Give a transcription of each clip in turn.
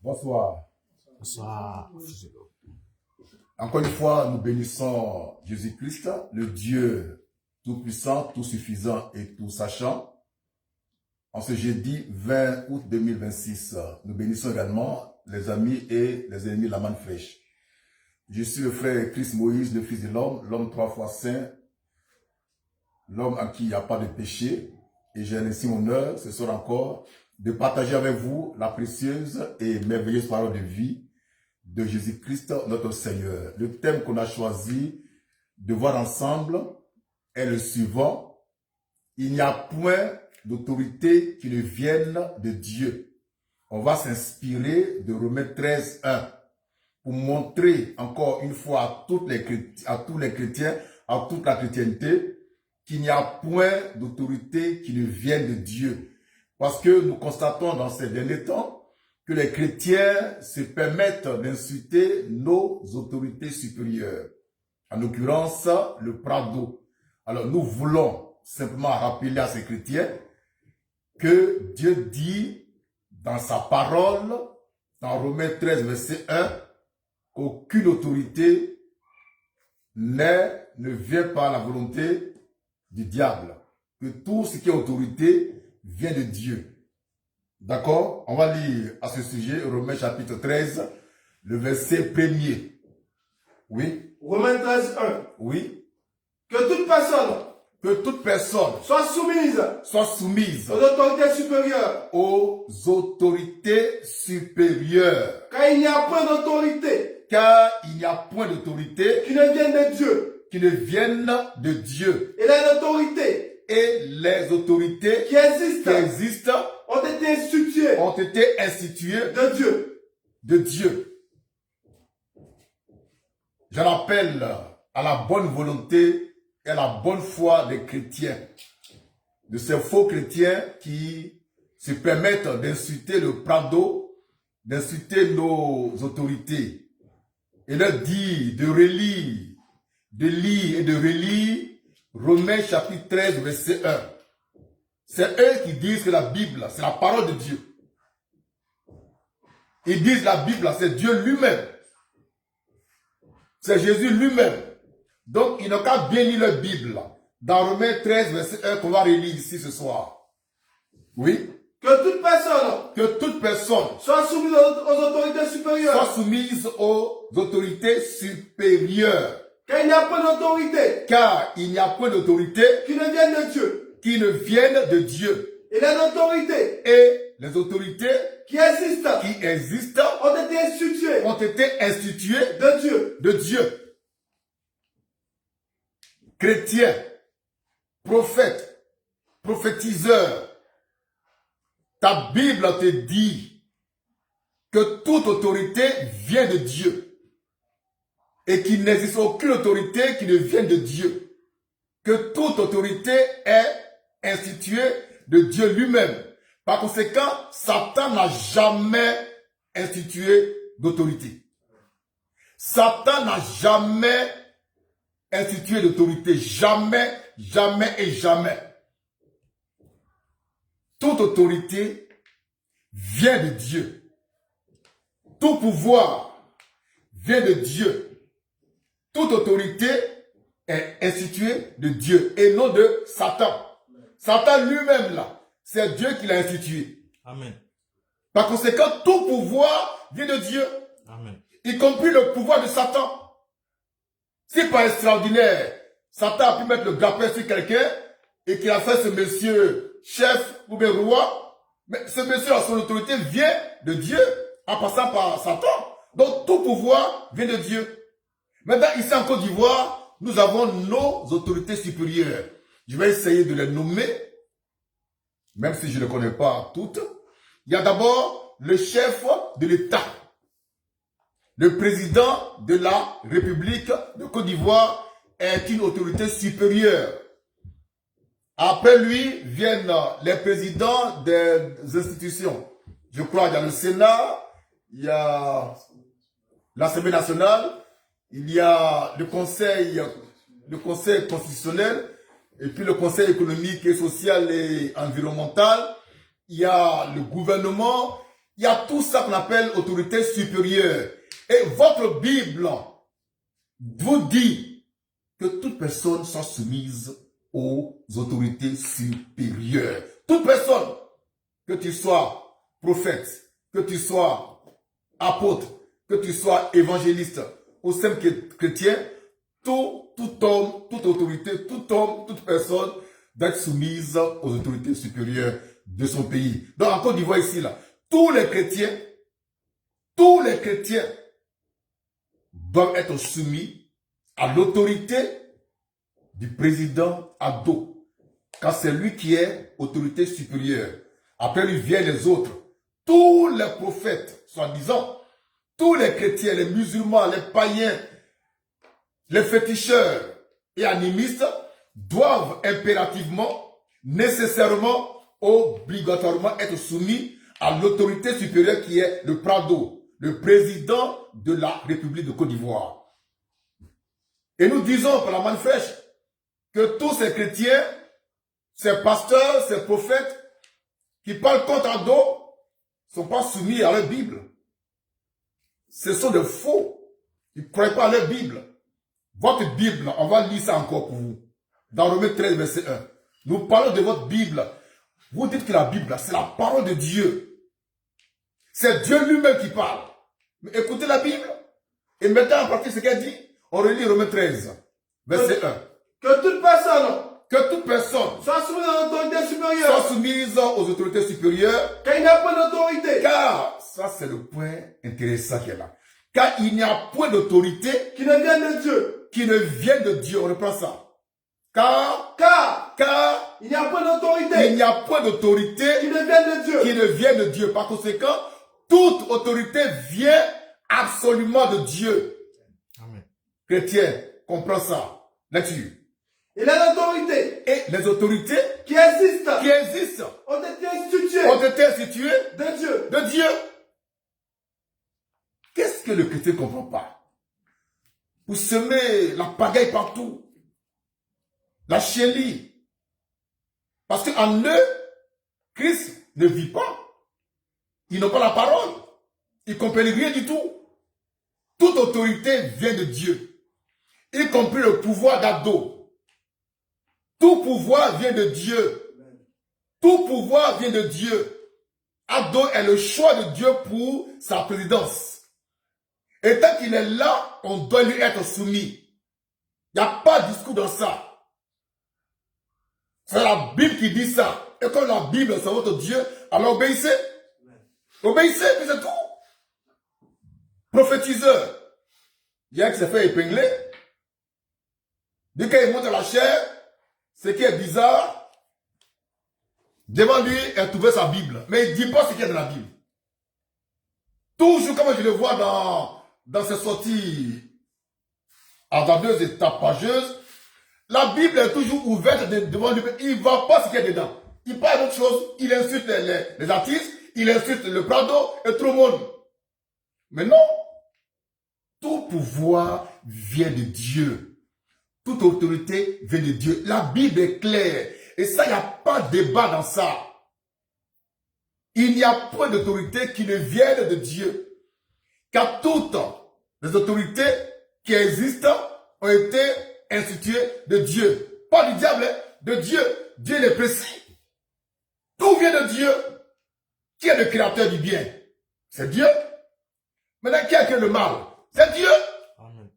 Bonsoir. Bonsoir. Encore une fois, nous bénissons Jésus-Christ, le Dieu tout-puissant, tout-suffisant et tout-sachant. En ce jeudi 20 août 2026, nous bénissons également les amis et les ennemis de la manne fraîche. Je suis le frère Christ Moïse, le Fils de l'homme 3 fois saint, l'homme en qui il n'y a pas de péché. Et j'ai ainsi honneur, ce soir encore, de partager avec vous la précieuse et merveilleuse parole de vie de Jésus-Christ, notre Seigneur. Le thème qu'on a choisi de voir ensemble est le suivant. Il n'y a point d'autorité qui ne vienne de Dieu. On va s'inspirer de Romains 13, 1 pour montrer encore une fois à tous les chrétiens, à toute la chrétienté, qu'il n'y a point d'autorité qui ne vienne de Dieu. Parce que nous constatons dans ces derniers temps que les chrétiens se permettent d'insulter nos autorités supérieures. En l'occurrence, le Prado. Alors nous voulons simplement rappeler à ces chrétiens que Dieu dit dans sa parole, dans Romains 13, verset 1, qu'aucune autorité ne vient par la volonté du diable. Que tout ce qui est autorité vient de Dieu. D'accord? On va lire à ce sujet Romains chapitre 13, le verset 1er. Oui? Romains 13, 1. Oui? Que toute personne soit soumise aux autorités supérieures. Aux autorités supérieures. Car il n'y a point d'autorité qui ne vienne de Dieu. De Dieu. Et les autorités qui existent ont été instituées de Dieu. Je rappelle à la bonne volonté et à la bonne foi des chrétiens, de ces faux chrétiens qui se permettent d'insulter le Prado, d'insulter nos autorités, et leur dire de lire et de relire Romains chapitre 13, verset 1. C'est eux qui disent que la Bible, c'est la parole de Dieu. Ils disent que la Bible, c'est Dieu lui-même. C'est Jésus lui-même. Donc, ils n'ont qu'à bien lire leur Bible. Dans Romains 13, verset 1, qu'on va relire ici ce soir. Oui? Que toute personne soit soumise aux autorités supérieures. Soit soumise aux autorités supérieures. Car il n'y a point d'autorité qui ne vienne de Dieu. Et les autorités qui existent ont été instituées de Dieu. Chrétiens, prophètes, prophétiseurs, ta Bible te dit que toute autorité vient de Dieu. Et qu'il n'existe aucune autorité qui ne vienne de Dieu. Que toute autorité est instituée de Dieu lui-même. Par conséquent, Satan n'a jamais institué d'autorité. Satan n'a jamais institué d'autorité. Jamais, jamais et jamais. Toute autorité vient de Dieu. Tout pouvoir vient de Dieu. Toute autorité est instituée de Dieu et non de Satan. Satan lui-même là, c'est Dieu qui l'a institué. Amen. Par conséquent, tout pouvoir vient de Dieu. Amen. Y compris le pouvoir de Satan. C'est pas extraordinaire. Satan a pu mettre le grappin sur quelqu'un et qu'il a fait ce monsieur chef ou bien roi. Mais ce monsieur a son autorité vient de Dieu en passant par Satan. Donc tout pouvoir vient de Dieu. Maintenant, ici en Côte d'Ivoire, nous avons nos autorités supérieures. Je vais essayer de les nommer, même si je ne les connais pas toutes. Il y a d'abord le chef de l'État, le président de la République de Côte d'Ivoire est une autorité supérieure. Après lui viennent les présidents des institutions. Je crois qu'il y a le Sénat, il y a l'Assemblée nationale, il y a le conseil constitutionnel, et puis le conseil économique et social et environnemental, il y a le gouvernement, il y a tout ça qu'on appelle autorité supérieure. Et votre Bible vous dit que toute personne soit soumise aux autorités supérieures. Toute personne, que tu sois prophète, que tu sois apôtre, que tu sois évangéliste ou simple chrétien, tout homme, toute autorité, tout homme, toute personne doit être soumise aux autorités supérieures de son pays. Donc en Côte d'Ivoire ici, là, tous les chrétiens doivent être soumis à l'autorité du président Ado, car c'est lui qui est autorité supérieure. Après lui viennent les autres. Tous les prophètes, soi-disant, tous les chrétiens, les musulmans, les païens, les féticheurs et animistes doivent impérativement, nécessairement, obligatoirement être soumis à l'autorité supérieure qui est le Prado, le président de la République de Côte d'Ivoire. Et nous disons par la manne fraîche que tous ces chrétiens, ces pasteurs, ces prophètes qui parlent contre Ado ne sont pas soumis à leur Bible. Ce sont des faux. Ils ne croient pas à leur Bible. Votre Bible, on va lire ça encore pour vous. Dans Romains 13, verset 1. Nous parlons de votre Bible. Vous dites que la Bible, c'est la parole de Dieu. C'est Dieu lui-même qui parle. Mais écoutez la Bible. Et mettez en pratique ce qu'elle dit. On relit Romains 13, verset 1. Que toute personne Soit soit soumise à l'autorité supérieure. soit soumise aux autorités supérieures. Car il n'y a pas d'autorité Car, ça c'est le point intéressant qui est là. Car il n'y a point d'autorité qui ne vienne de Dieu. qui ne vient de Dieu. On reprend ça. Car Il n'y a pas d'autorité il n'y a point d'autorité qui ne vienne de Dieu. qui ne vient de Dieu. Par conséquent, toute autorité vient absolument de Dieu. Amen. Chrétien, comprends ça. Là-dessus. Et les autorités Et les autorités qui existent qui existent ont été instituées ont été instituées de Dieu. de Dieu. Qu'est-ce que le chrétien ne comprend pas? Vous semez la pagaille partout. La chienlit. Parce qu'en eux, Christ ne vit pas. Ils n'ont pas la parole. Ils ne comprennent rien du tout. Toute autorité vient de Dieu. Y compris le pouvoir d'Ado. Tout pouvoir vient de Dieu. Tout pouvoir vient de Dieu. Ado est le choix de Dieu pour sa présidence. Et tant qu'il est là, on doit lui être soumis. Il n'y a pas de discours dans ça. C'est la Bible qui dit ça. Et quand la Bible, c'est votre Dieu, alors obéissez. Obéissez, puis c'est tout. Prophétiseur. Il y a un qui s'est fait épingler. Dès qu'il monte à la chair, ce qui est bizarre, devant lui, il a trouvé sa Bible. Mais il ne dit pas ce qu'il y a dans la Bible. Toujours comme je le vois dans ses sorties hasardeuses et tapageuses, la Bible est toujours ouverte devant lui. Il ne voit pas ce qu'il y a dedans. Il parle d'autre chose. Il insulte les artistes, il insulte le Prado et tout le monde. Mais non. Tout pouvoir vient de Dieu. Toute autorité vient de Dieu. La Bible est claire. Et ça, il n'y a pas de débat dans ça. Il n'y a point d'autorité qui ne vienne de Dieu. Car toutes les autorités qui existent ont été instituées de Dieu. Pas du diable, de Dieu. Dieu est précis. Tout vient de Dieu. Qui est le créateur du bien? C'est Dieu. Maintenant, qui a créé le mal? C'est Dieu. Amen.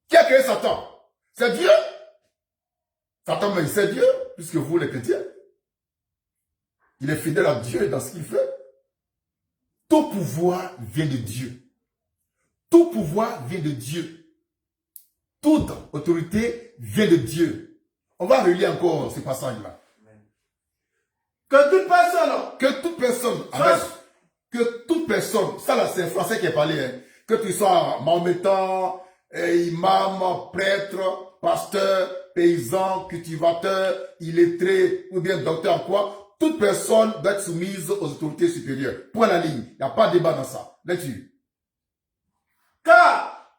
Qui a créé Satan? C'est Dieu. Satan, mais c'est Dieu, puisque vous, les chrétiens. Il est fidèle à Dieu dans ce qu'il fait. Tout pouvoir vient de Dieu. Tout pouvoir vient de Dieu. Toute autorité vient de Dieu. On va relire encore ce passage-là. Que toute personne Que toute personne, ça là c'est français qui est parlé, hein, que tu sois mahométan, imam, prêtre, pasteur, paysan, cultivateur, illettré ou bien docteur en quoi, toute personne doit être soumise aux autorités supérieures. Point la ligne, il n'y a pas de débat dans ça. Là-dessus. Car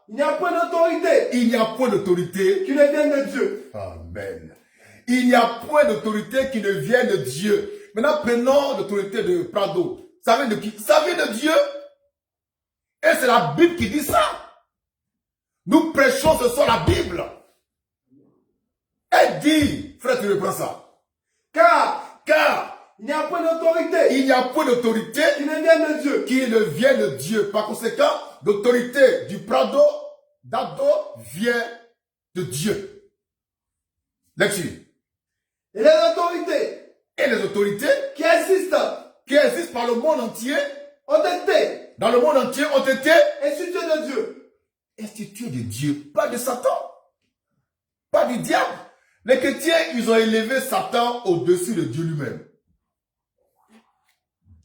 il n'y a point d'autorité il n'y a point d'autorité qui ne vienne de Dieu. Amen. Il n'y a point d'autorité qui ne vient de Dieu. Maintenant, prenons l'autorité de Prado. Ça vient de qui? Ça vient de Dieu. Et c'est la Bible qui dit ça. Nous prêchons ce soir la Bible. Elle dit, frère, tu reprends ça. Car Car il n'y a point d'autorité il n'y a point d'autorité qui ne vient de Dieu. qui ne vient de Dieu. Par conséquent, l'autorité du Prado, d'Ado, vient de Dieu. Lecture. Et les autorités Et les autorités qui existent qui existent par le monde entier, ont été dans le monde entier, ont été instituées de Dieu. instituées de Dieu, pas de Satan, pas du diable. Les chrétiens, ils ont élevé Satan au-dessus de Dieu lui-même.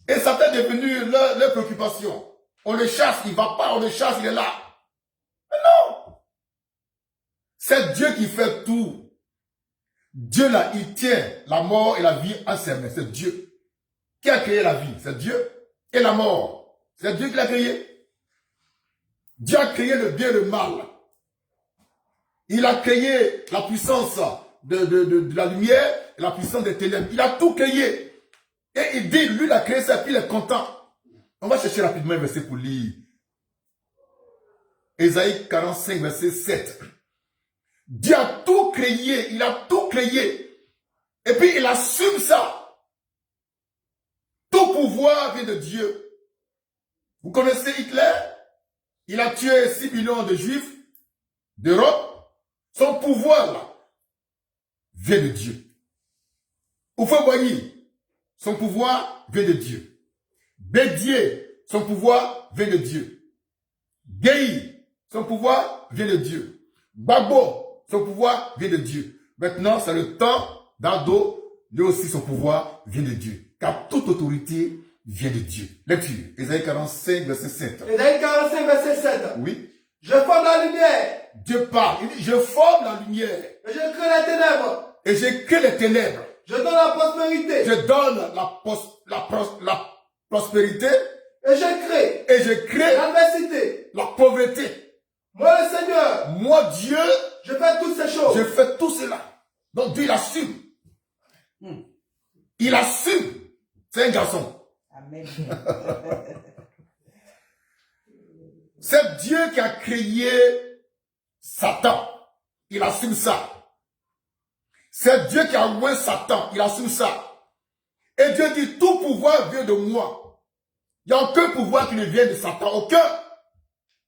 Et Satan est devenu leur préoccupation. On le chasse, il ne va pas, on le chasse, il est là. Mais non! C'est Dieu qui fait tout. Dieu là, il tient la mort et la vie en ses mains. C'est Dieu. Qui a créé la vie? C'est Dieu. Et la mort? C'est Dieu qui l'a créé. Dieu a créé le bien et le mal. Il a créé la puissance de la lumière et la puissance des ténèbres. Il a tout créé. Et il dit, lui, il a créé ça, puis il est content. On va chercher rapidement un verset pour lire. Ésaïe 45, verset 7. Dieu a tout créé, il a tout créé. Et puis il assume ça. Tout pouvoir vient de Dieu. Vous connaissez Hitler? Il a tué 6 millions de juifs d'Europe. Son pouvoir là vient de Dieu. Houphouët-Boigny, son pouvoir vient de Dieu. Bédier, son pouvoir vient de Dieu. Guéhi, son pouvoir vient de Dieu. Gbagbo, son pouvoir vient de Dieu. Maintenant, c'est le temps d'Ado, lui aussi son pouvoir vient de Dieu. Car toute autorité vient de Dieu. Lecture, Ésaïe 45, verset 7. Ésaïe 45, verset 7. Oui. Je forme la lumière Dieu parle, il dit, je forme la lumière et je crée les ténèbres. et je crée les ténèbres. Je donne la prospérité Je donne la prospérité et je crée et je crée l'adversité. la pauvreté. Moi, le Seigneur, Moi, Dieu, je fais toutes ces choses. je fais tout cela. Donc Dieu, il assume. Il assume. C'est un garçon. Amen. C'est Dieu qui a créé Satan. Il assume ça. C'est Dieu qui a envoyé Satan. Il assume ça. Et Dieu dit, tout pouvoir vient de moi. Il n'y a aucun pouvoir qui ne vient de Satan. Aucun.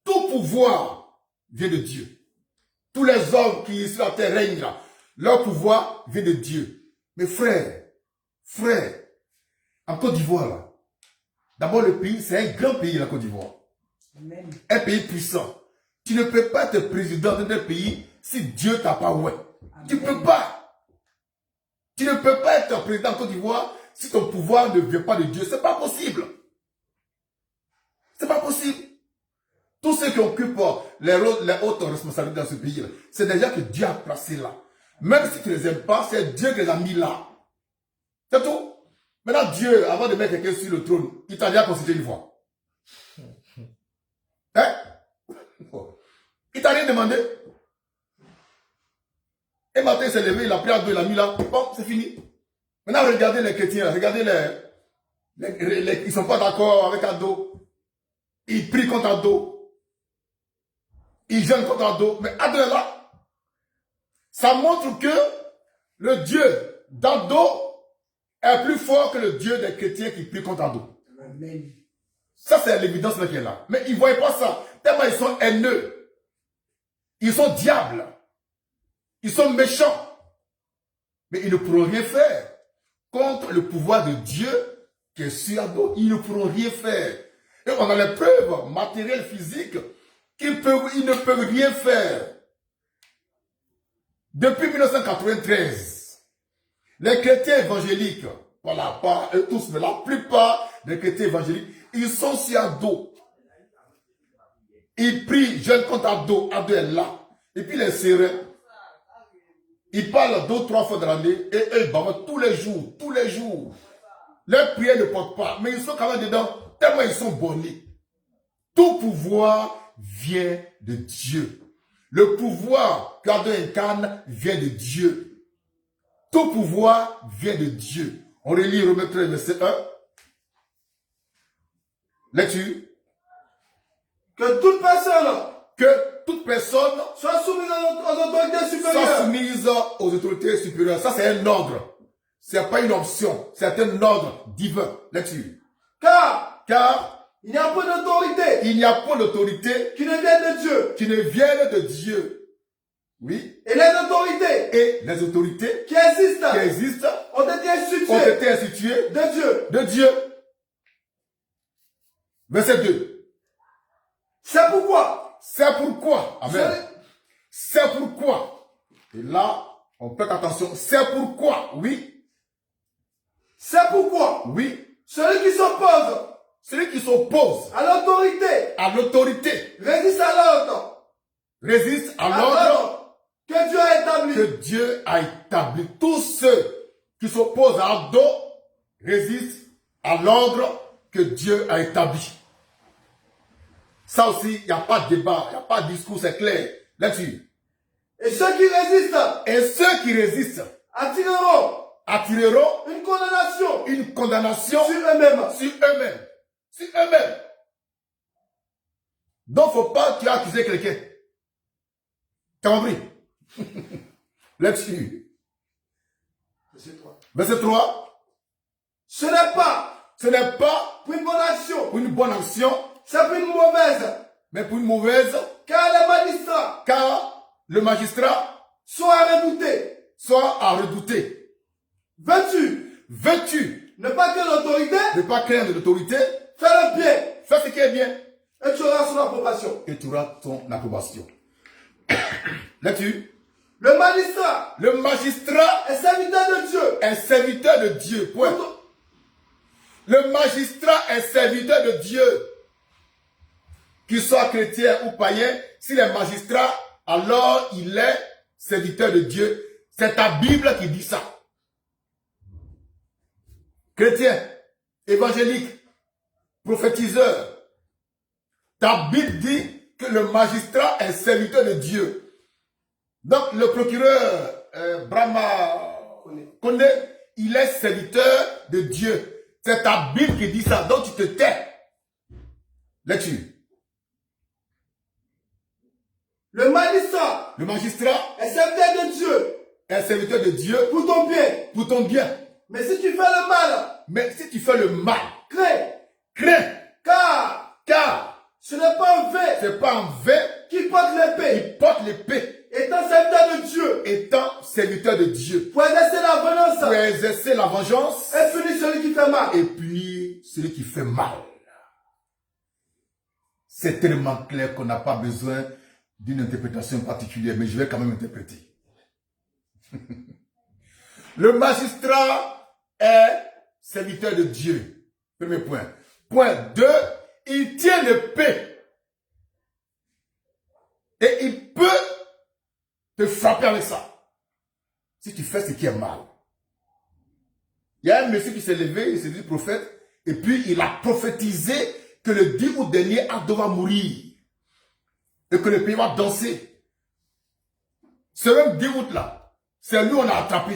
Tout pouvoir vient de Dieu. Tous les hommes qui sur la terre règnent là, leur pouvoir vient de Dieu. Mais frère, en Côte d'Ivoire là, d'abord le pays, c'est un grand pays la Côte d'Ivoire. Amen. Un pays puissant. Tu ne peux pas être président d'un pays si Dieu t'a pas ouais. Tu ne peux pas. Tu ne peux pas être président en Côte d'Ivoire si ton pouvoir ne vient pas de Dieu. C'est pas possible. C'est pas possible. Tous ceux qui occupent les hautes responsabilités dans ce pays, c'est des gens que Dieu a placés là. Même si tu ne les aimes pas, c'est Dieu qui les a mis là. C'est tout. Maintenant, Dieu, avant de mettre quelqu'un sur le trône, il t'a déjà considéré une fois. Hein? Il t'a rien demandé. Et matin, il s'est levé, il a pris à deux, il a mis là. Bon, c'est fini. Maintenant, regardez les chrétiens, regardez ils ne sont pas d'accord avec Ado. Ils prient contre Ado. Ils jeûnent contre Ado. Mais Ado est là. Ça montre que le Dieu d'Ado est plus fort que le Dieu des chrétiens qui prient contre Ado. Amen. Ça, c'est l'évidence qui est là. Mais ils ne voient pas ça. Tellement ils sont haineux. Ils sont diables. Ils sont méchants. Mais ils ne pourront rien faire contre le pouvoir de Dieu qui est sur Ado. Ils ne pourront rien faire. Et on a les preuves matérielles, physiques, ils ne peuvent rien faire. Depuis 1993, les chrétiens évangéliques, voilà, pas eux tous, mais la plupart des chrétiens évangéliques, ils sont sur Ado. Ils prient, jeûnent contre Ado. Ado est là. Et puis les sérins, ils parlent 2 ou 3 fois dans l'année et eux, ils bavent tous les jours, tous les jours. Leurs prières ne portent pas, mais ils sont quand même dedans, tellement ils sont bonnés. Tout pouvoir vient de Dieu. Le pouvoir qu'Ado incarne vient de Dieu. Tout pouvoir vient de Dieu. On relit Romains 13, verset 1. Lecture. Que toute personne Que toute personne soit soumise aux autorités soit supérieures. soumise aux autorités supérieures. Ça, c'est un ordre. C'est pas une option. C'est un ordre divin. Lecture. Car Il n'y a pas d'autorité il n'y a pas d'autorité qui ne vienne de Dieu. qui ne vienne de Dieu. Oui. Et les autorités Et les autorités qui existent qui existent ont été ont instituées été instituées de Dieu. de Dieu. Verset 2. C'est pourquoi. C'est pourquoi. Amen. C'est pourquoi. Et là, on prête attention. C'est pourquoi. Oui. C'est pourquoi. Oui. Celui qui s'oppose Celui qui s'oppose à l'autorité à l'autorité résiste à l'ordre. résiste à À l'ordre l'ordre que Dieu a établi. que Dieu a établi. Tous ceux qui s'opposent à l'ordre résistent à l'ordre que Dieu a établi. Ça aussi, il n'y a pas de débat, il n'y a pas de discours, c'est clair. Là-dessus. Et ceux qui résistent Et ceux qui résistent attireront attireront une condamnation une condamnation sur eux-mêmes. sur eux-mêmes. Sur eux-mêmes. Donc, faut pas que tu as accusé quelqu'un. T'as compris? Là-dessus. Verset 3. Ce n'est pas Ce n'est pas pour une bonne action, pour une bonne action, c'est pour une mauvaise. mais pour une mauvaise, Car les magistrats car le magistrat sont à redouter. soit à redouter. Veux-tu Ne ne pas que l'autorité pas craindre l'autorité, fait le bien fais ce qui est bien et tu auras son approbation. et tu auras ton approbation. Là-dessus, Le magistrat le magistrat est serviteur de Dieu. est serviteur de Dieu. Point. Le magistrat est serviteur de Dieu. Qu'il soit chrétien ou païen, s'il est magistrat, alors il est serviteur de Dieu. C'est ta Bible qui dit ça. Chrétien, évangélique, prophétiseur. Ta Bible dit que le magistrat est serviteur de Dieu. Donc le procureur Brahma Kone, il est serviteur de Dieu. C'est ta Bible qui dit ça, donc tu te tais. Lecture. Le magistrat Le magistrat est serviteur de Dieu est serviteur de Dieu pour ton bien. pour ton bien. Mais si tu fais le mal, Mais si tu fais le mal, crains. crains, car Ce n'est pas un vain c'est pas un vain qui porte l'épée. qui porte l'épée, Étant serviteur de Dieu étant serviteur de Dieu, pour exercer la pour vengeance exercer la vengeance et punir celui qui fait mal. et punir celui qui fait mal. C'est tellement clair qu'on n'a pas besoin d'une interprétation particulière, mais je vais quand même interpréter. Le magistrat est serviteur de Dieu. Premier point. Point 2, il tient l'épée. Et il peut te frapper avec ça. Si tu fais ce qui est mal. Il y a un monsieur qui s'est levé, il s'est dit prophète, et puis il a prophétisé que le 10 août dernier, Abdo va mourir. Et que le pays va danser. Ce même 10 août là, c'est lui on a attrapé.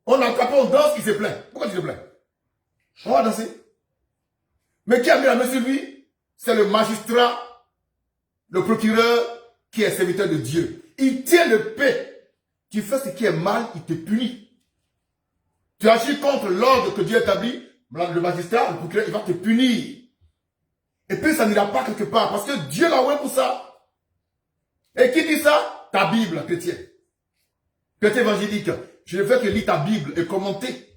On a attrapé, on danse, il se plaint. Pourquoi tu te plains? On va danser. Mais qui a mis la main sur lui? C'est le magistrat, le procureur, qui est serviteur de Dieu. Il tient le paix. Tu fais ce qui est mal, il te punit. Tu agis contre l'ordre que Dieu a établi, le magistrat, le procureur, il va te punir. Et puis ça n'ira pas quelque part, parce que Dieu l'a oué pour ça. Et qui dit ça? Ta Bible, chrétien. Chrétien évangélique. Je ne fais que lire ta Bible et commenter.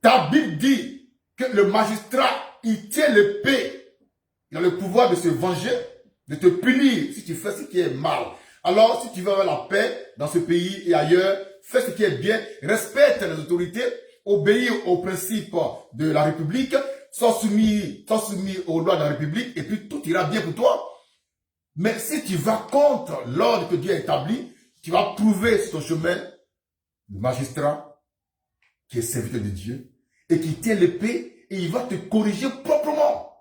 Ta Bible dit que le magistrat, il tient l'épée. Il a le pouvoir de se venger, de te punir si tu fais ce qui est mal. Alors, si tu veux avoir la paix dans ce pays et ailleurs, fais ce qui est bien, respecte les autorités, obéis aux principes de la République, sois soumis aux lois de la République et puis tout ira bien pour toi. Mais si tu vas contre l'ordre que Dieu a établi, tu vas trouver sur ton chemin le magistrat qui est serviteur de Dieu et qui tient l'épée et il va te corriger proprement.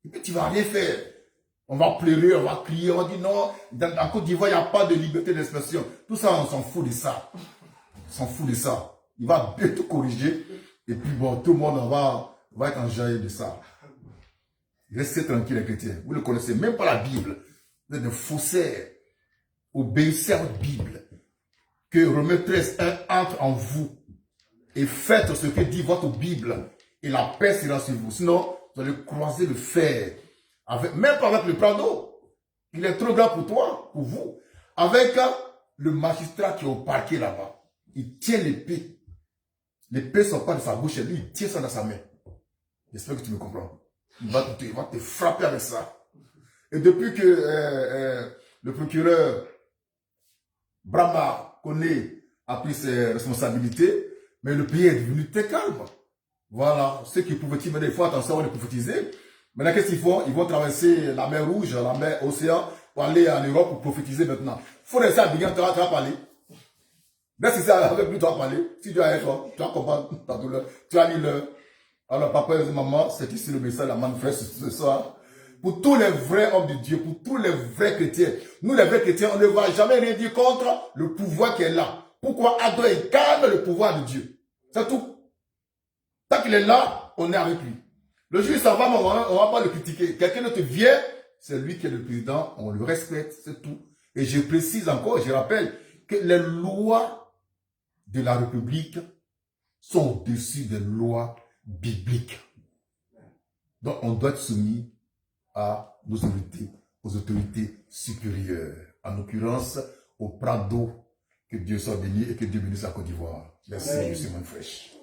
Et puis tu vas rien faire. On va pleurer, on va crier, on va dire non, en Côte d'Ivoire, il n'y a pas de liberté d'expression. Tout ça, on s'en fout de ça. On s'en fout de ça. Il va bien tout corriger. Et puis bon, tout le monde va être enjaillé de ça. Restez tranquille les chrétiens. Vous ne connaissez même pas la Bible. Vous êtes des faussaires. Obéissez à votre Bible. Que Romains 13, 1 entre en vous. Et faites ce que dit votre Bible. Et la paix sera sur vous. Sinon, vous allez croiser le fer. Même pas avec le prado. Il est trop grand pour toi, pour vous. Avec le magistrat qui est au parquet là-bas. Il tient l'épée. L'épée ne sort pas de sa bouche. Lui, il tient ça dans sa main. J'espère que tu me comprends. Il va te frapper avec ça. Et depuis que le procureur Brahma Kone a pris ses responsabilités, mais le pays est devenu très calme. Voilà. Ceux qui pouvaient dire, des fois, attention, on est prophétiser. Maintenant, qu'est-ce qu'ils font? Ils vont traverser la mer Rouge, la mer Océan, pour aller en Europe pour prophétiser maintenant. Il faut rester à Bignan, tu vas parler. Reste ici avec lui, tu vas parler. Si tu as toi, tu vas comprendre ta douleur. Tu vas lire Alors, papa et maman, c'est ici le message, la manifeste ce soir. Pour tous les vrais hommes de Dieu, pour tous les vrais chrétiens. Nous, les vrais chrétiens, on ne va jamais rien dire contre le pouvoir qui est là. Pourquoi Adam incarne le pouvoir de Dieu? C'est tout. Tant qu'il est là, on est avec lui. Le juge, ça va, mais on va pas le critiquer. Quelqu'un d'autre vient, c'est lui qui est le président, on le respecte, c'est tout. Et je précise encore, je rappelle, que les lois de la République sont au-dessus des lois bibliques. Donc, on doit être soumis à nos autorités, aux autorités supérieures. En l'occurrence, au Prado, que Dieu soit béni et que Dieu bénisse la Côte d'Ivoire. Merci, M. Manfresh.